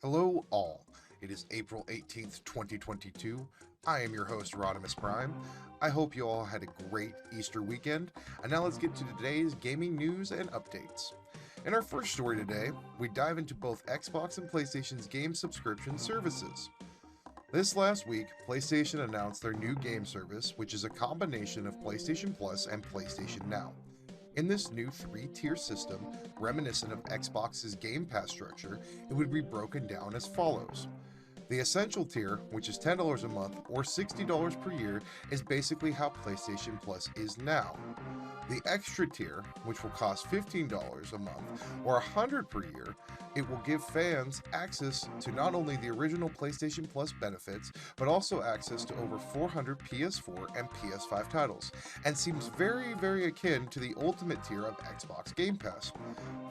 Hello all, it is April 18th, 2022. I am your host, Rodimus Prime. I hope you all had a great Easter weekend, and now let's get to today's gaming news and updates. In our first story today, we dive into both Xbox and PlayStation's game subscription services. This last week, PlayStation announced their new game service, which is a combination of PlayStation Plus and PlayStation Now. In this new three-tier system, reminiscent of Xbox's Game Pass structure, it would be broken down as follows. The Essential tier, which is $10 a month or $60 per year, is basically how PlayStation Plus is now. The Extra tier, which will cost $15 a month or $100 per year, it will give fans access to not only the original PlayStation Plus benefits, but also access to over 400 PS4 and PS5 titles, and seems very akin to the Ultimate tier of Xbox Game Pass.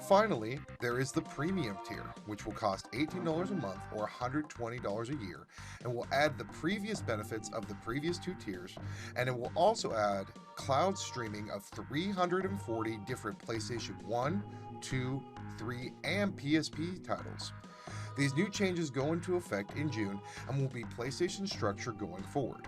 Finally, there is the Premium tier, which will cost $18 a month or $120 a year, and will add the previous benefits of the previous two tiers, and it will also add cloud streaming of 340 different PlayStation 1, 2, 3, and PSP titles. These new changes go into effect in June and will be PlayStation's structure going forward.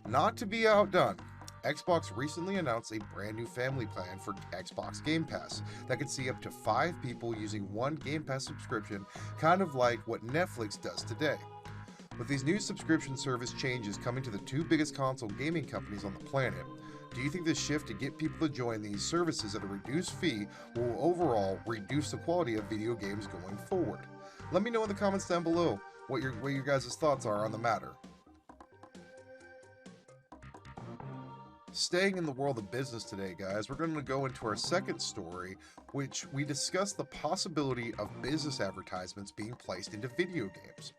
Not to be outdone, Xbox recently announced a brand new family plan for Xbox Game Pass that could see up to 5 people using one Game Pass subscription, kind of like what Netflix does today. With these new subscription service changes coming to the two biggest console gaming companies on the planet, do you think this shift to get people to join these services at a reduced fee will overall reduce the quality of video games going forward? Let me know in the comments down below what your guys' thoughts are on the matter. Staying in the world of business today, guys, we're going to go into our second story, which we discuss the possibility of business advertisements being placed into video games.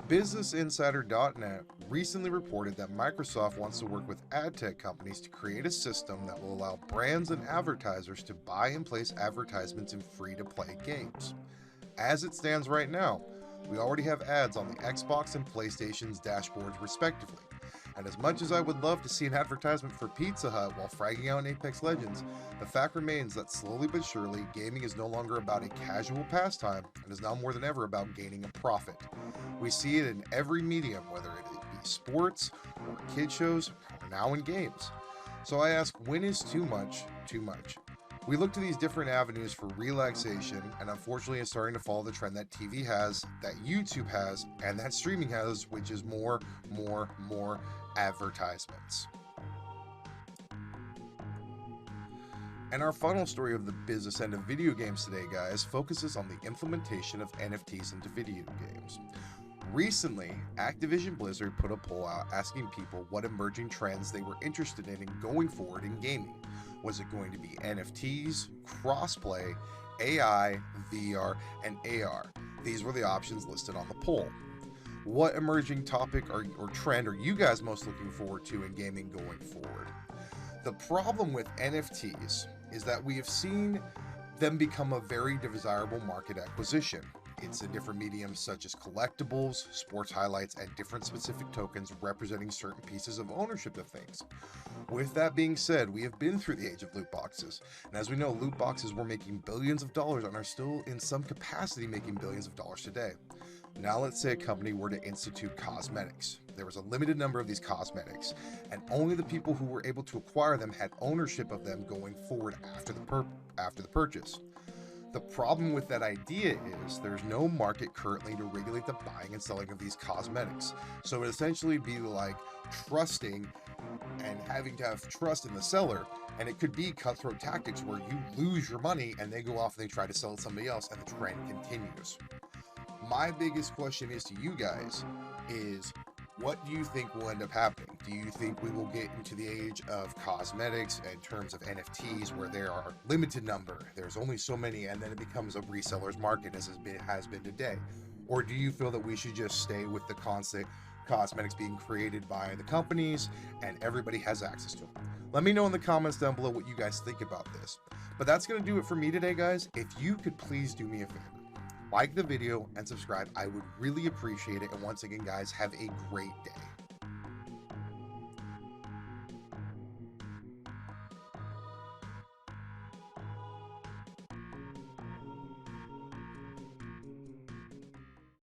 BusinessInsider.net recently reported that Microsoft wants to work with ad tech companies to create a system that will allow brands and advertisers to buy and place advertisements in free-to-play games. As it stands right now, we already have ads on the Xbox and PlayStation's dashboards respectively. And as much as I would love to see an advertisement for Pizza Hut while fragging out in Apex Legends, the fact remains that slowly but surely, gaming is no longer about a casual pastime and is now more than ever about gaining a profit. We see it in every medium, whether it be sports, or kid shows, or now in games. So I ask, when is too much too much? We look to these different avenues for relaxation, and unfortunately it's starting to follow the trend that TV has, that YouTube has, and that streaming has, which is more advertisements. And our final story of the business end of video games today, guys, focuses on the implementation of NFTs into video games. Recently, Activision Blizzard put a poll out asking people what emerging trends they were interested in going forward in gaming. Was it going to be NFTs, crossplay, AI, VR, and AR? These were the options listed on the poll. What emerging topic or trend are you guys most looking forward to in gaming going forward? The problem with NFTs is that we have seen them become a very desirable market acquisition. It's in different mediums such as collectibles, sports highlights, and different specific tokens representing certain pieces of ownership of things. With that being said, we have been through the age of loot boxes, and as we know, loot boxes were making billions of dollars and are still in some capacity making billions of dollars today. Now let's say a company were to institute cosmetics. There was a limited number of these cosmetics, and only the people who were able to acquire them had ownership of them going forward after the purchase. The problem with that idea is there's no market currently to regulate the buying and selling of these cosmetics. So it would essentially be like trusting and having to have trust in the seller, and it could be cutthroat tactics where you lose your money and they go off and they try to sell it to somebody else and the trend continues. My biggest question is to you guys is, what do you think will end up happening? Do you think we will get into the age of cosmetics in terms of NFTs where there are limited number, there's only so many, and then it becomes a reseller's market as it has been today? Or do you feel that we should just stay with the constant cosmetics being created by the companies and everybody has access to them? Let me know in the comments down below what you guys think about this. But that's going to do it for me today, guys. If you could please do me a favor, like the video and subscribe, I would really appreciate it. And once again, guys, have a great day.